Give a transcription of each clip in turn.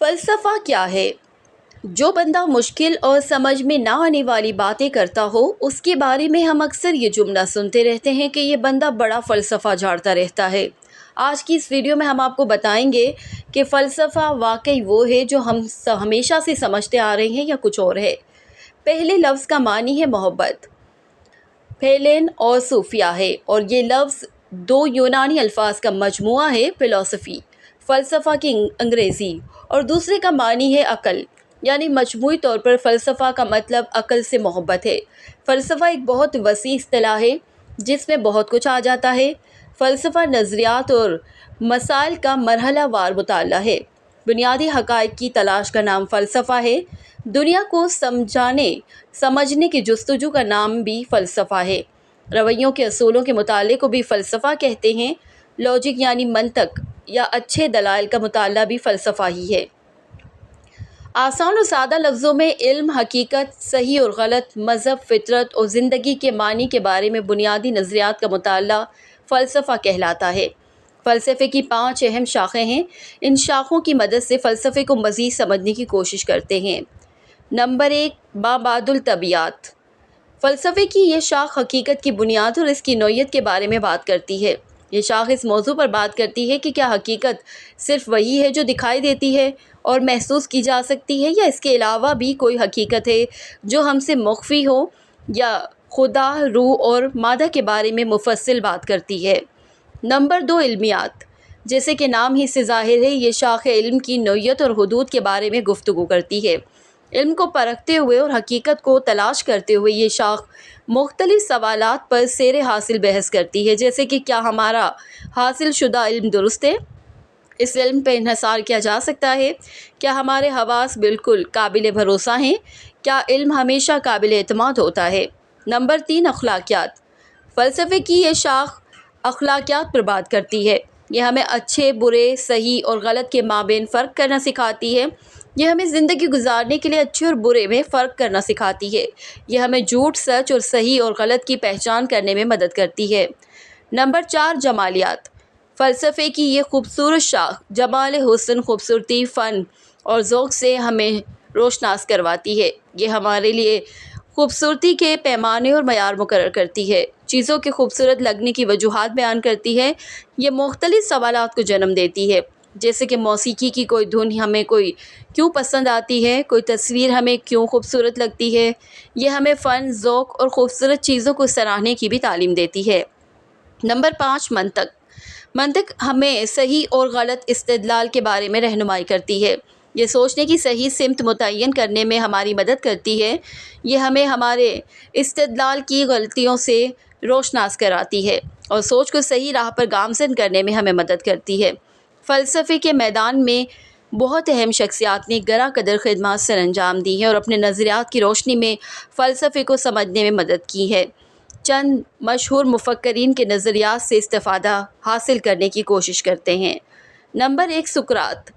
فلسفہ کیا ہے؟ جو بندہ مشکل اور سمجھ میں نہ آنے والی باتیں کرتا ہو اس کے بارے میں ہم اکثر یہ جملہ سنتے رہتے ہیں کہ یہ بندہ بڑا فلسفہ جھاڑتا رہتا ہے۔ آج کی اس ویڈیو میں ہم آپ کو بتائیں گے کہ فلسفہ واقعی وہ ہے جو ہم ہمیشہ سے سمجھتے آ رہے ہیں یا کچھ اور ہے۔ پہلے لفظ کا معنی ہے محبت، پھیلین اور صوفیہ ہے، اور یہ لفظ دو یونانی الفاظ کا مجموعہ ہے، فلسفی فلسفہ کی انگریزی، اور دوسرے کا معنی ہے عقل، یعنی مجموعی طور پر فلسفہ کا مطلب عقل سے محبت ہے۔ فلسفہ ایک بہت وسیع اصطلاح ہے جس میں بہت کچھ آ جاتا ہے۔ فلسفہ نظریات اور مسائل کا مرحلہ وار مطالعہ ہے۔ بنیادی حقائق کی تلاش کا نام فلسفہ ہے۔ دنیا کو سمجھنے کی جستجو کا نام بھی فلسفہ ہے۔ رویوں کے اصولوں کے مطالعے کو بھی فلسفہ کہتے ہیں۔ لاجک یعنی منطق یا اچھے دلائل کا مطالعہ بھی فلسفہ ہی ہے۔ آسان اور سادہ لفظوں میں علم، حقیقت، صحیح اور غلط، مذہب، فطرت اور زندگی کے معنی کے بارے میں بنیادی نظریات کا مطالعہ فلسفہ کہلاتا ہے۔ فلسفے کی 5 اہم شاخیں ہیں۔ ان شاخوں کی مدد سے فلسفے کو مزید سمجھنے کی کوشش کرتے ہیں۔ نمبر 1، مابعد الطبیعیات۔ فلسفے کی یہ شاخ حقیقت کی بنیاد اور اس کی نوعیت کے بارے میں بات کرتی ہے۔ یہ شاخ اس موضوع پر بات کرتی ہے کہ کیا حقیقت صرف وہی ہے جو دکھائی دیتی ہے اور محسوس کی جا سکتی ہے، یا اس کے علاوہ بھی کوئی حقیقت ہے جو ہم سے مخفی ہو، یا خدا، روح اور مادہ کے بارے میں مفصل بات کرتی ہے۔ نمبر 2، علمیات۔ جیسے کہ نام ہی سے ظاہر ہے، یہ شاخ علم کی نوعیت اور حدود کے بارے میں گفتگو کرتی ہے۔ علم کو پرکھتے ہوئے اور حقیقت کو تلاش کرتے ہوئے یہ شاخ مختلف سوالات پر زیر حاصل بحث کرتی ہے، جیسے کہ کیا ہمارا حاصل شدہ علم درست ہے؟ اس علم پہ انحصار کیا جا سکتا ہے؟ کیا ہمارے حواس بالکل قابل بھروسہ ہیں؟ کیا علم ہمیشہ قابل اعتماد ہوتا ہے؟ نمبر 3، اخلاقیات۔ فلسفے کی یہ شاخ اخلاقیات پر بات کرتی ہے۔ یہ ہمیں اچھے، برے، صحیح اور غلط کے مابین فرق کرنا سکھاتی ہے۔ یہ ہمیں زندگی گزارنے کے لیے اچھے اور برے میں فرق کرنا سکھاتی ہے۔ یہ ہمیں جھوٹ، سچ اور صحیح اور غلط کی پہچان کرنے میں مدد کرتی ہے۔ نمبر 4، جمالیات۔ فلسفے کی یہ خوبصورت شاخ جمال، حسن، خوبصورتی، فن اور ذوق سے ہمیں روشناس کرواتی ہے۔ یہ ہمارے لیے خوبصورتی کے پیمانے اور معیار مقرر کرتی ہے، چیزوں کے خوبصورت لگنے کی وجوہات بیان کرتی ہے۔ یہ مختلف سوالات کو جنم دیتی ہے، جیسے کہ موسیقی کی کوئی دھن ہمیں کیوں پسند آتی ہے، کوئی تصویر ہمیں کیوں خوبصورت لگتی ہے۔ یہ ہمیں فن، ذوق اور خوبصورت چیزوں کو سراہنے کی بھی تعلیم دیتی ہے۔ نمبر 5، منطق۔ منطق ہمیں صحیح اور غلط استدلال کے بارے میں رہنمائی کرتی ہے۔ یہ سوچنے کی صحیح سمت متعین کرنے میں ہماری مدد کرتی ہے۔ یہ ہمیں ہمارے استدلال کی غلطیوں سے روشناس کراتی ہے اور سوچ کو صحیح راہ پر گامزن کرنے میں ہمیں مدد کرتی ہے۔ فلسفے کے میدان میں بہت اہم شخصیات نے گراں قدر خدمات سر انجام دی ہیں اور اپنے نظریات کی روشنی میں فلسفے کو سمجھنے میں مدد کی ہے۔ چند مشہور مفکرین کے نظریات سے استفادہ حاصل کرنے کی کوشش کرتے ہیں۔ نمبر 1، سقراط۔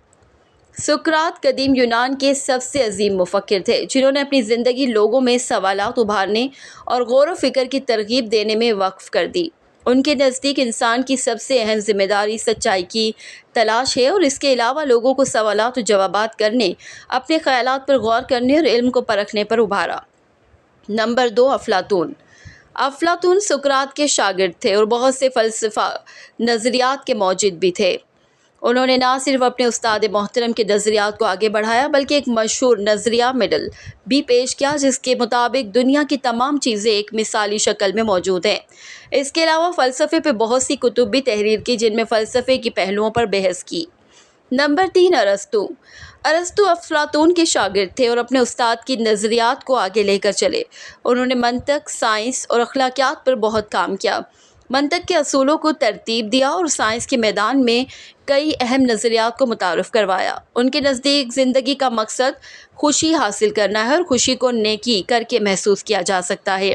سقراط قدیم یونان کے سب سے عظیم مفکر تھے، جنہوں نے اپنی زندگی لوگوں میں سوالات ابھارنے اور غور و فکر کی ترغیب دینے میں وقف کر دی۔ ان کے نزدیک انسان کی سب سے اہم ذمہ داری سچائی کی تلاش ہے، اور اس کے علاوہ لوگوں کو سوالات و جوابات کرنے، اپنے خیالات پر غور کرنے اور علم کو پرکھنے پر ابھارا۔ نمبر 2، افلاطون۔ افلاطون سقراط کے شاگرد تھے اور بہت سے فلسفہ نظریات کے موجد بھی تھے۔ انہوں نے نہ صرف اپنے استاد محترم کے نظریات کو آگے بڑھایا بلکہ ایک مشہور نظریہ مڈل بھی پیش کیا، جس کے مطابق دنیا کی تمام چیزیں ایک مثالی شکل میں موجود ہیں۔ اس کے علاوہ فلسفے پہ بہت سی کتب بھی تحریر کی جن میں فلسفے کی پہلوؤں پر بحث کی۔ نمبر 3، ارسطو۔ ارسطو افلاطون کے شاگرد تھے اور اپنے استاد کی نظریات کو آگے لے کر چلے۔ انہوں نے منطق، سائنس اور اخلاقیات پر بہت کام کیا، منطق کے اصولوں کو ترتیب دیا اور سائنس کے میدان میں کئی اہم نظریات کو متعارف کروایا۔ ان کے نزدیک زندگی کا مقصد خوشی حاصل کرنا ہے اور خوشی کو نیکی کر کے محسوس کیا جا سکتا ہے۔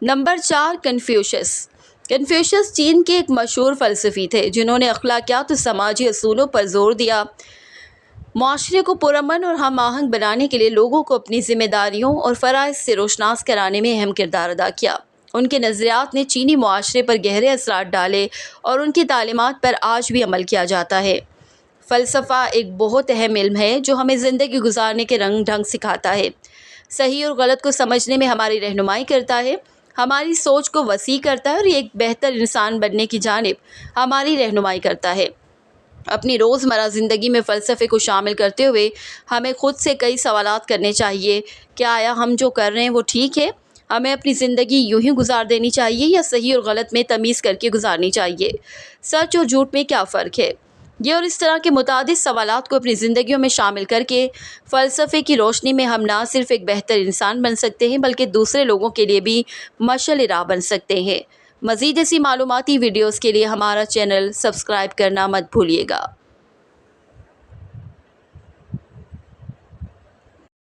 Number 4، Confucius. کنفیوشس چین کے ایک مشہور فلسفی تھے جنہوں نے اخلاقیات اور سماجی اصولوں پر زور دیا۔ معاشرے کو پرامن اور ہم آہنگ بنانے کے لیے لوگوں کو اپنی ذمہ داریوں اور فرائض سے روشناس کرانے میں اہم کردار ادا کیا۔ ان کے نظریات نے چینی معاشرے پر گہرے اثرات ڈالے اور ان کی تعلیمات پر آج بھی عمل کیا جاتا ہے۔ فلسفہ ایک بہت اہم علم ہے جو ہمیں زندگی گزارنے کے رنگ ڈھنگ سکھاتا ہے، صحیح اور غلط کو سمجھنے میں ہماری رہنمائی کرتا ہے، ہماری سوچ کو وسیع کرتا ہے اور ایک بہتر انسان بننے کی جانب ہماری رہنمائی کرتا ہے۔ اپنی روزمرہ زندگی میں فلسفے کو شامل کرتے ہوئے ہمیں خود سے کئی سوالات کرنے چاہیے۔ کیا آیا ہم جو کر رہے ہیں وہ ٹھیک ہے؟ ہمیں اپنی زندگی یوں ہی گزار دینی چاہیے یا صحیح اور غلط میں تمیز کر کے گزارنی چاہیے؟ سچ اور جھوٹ میں کیا فرق ہے؟ یہ اور اس طرح کے متعدد سوالات کو اپنی زندگیوں میں شامل کر کے فلسفے کی روشنی میں ہم نہ صرف ایک بہتر انسان بن سکتے ہیں بلکہ دوسرے لوگوں کے لیے بھی مشعل راہ بن سکتے ہیں۔ مزید ایسی معلوماتی ویڈیوز کے لیے ہمارا چینل سبسکرائب کرنا مت بھولیے گا۔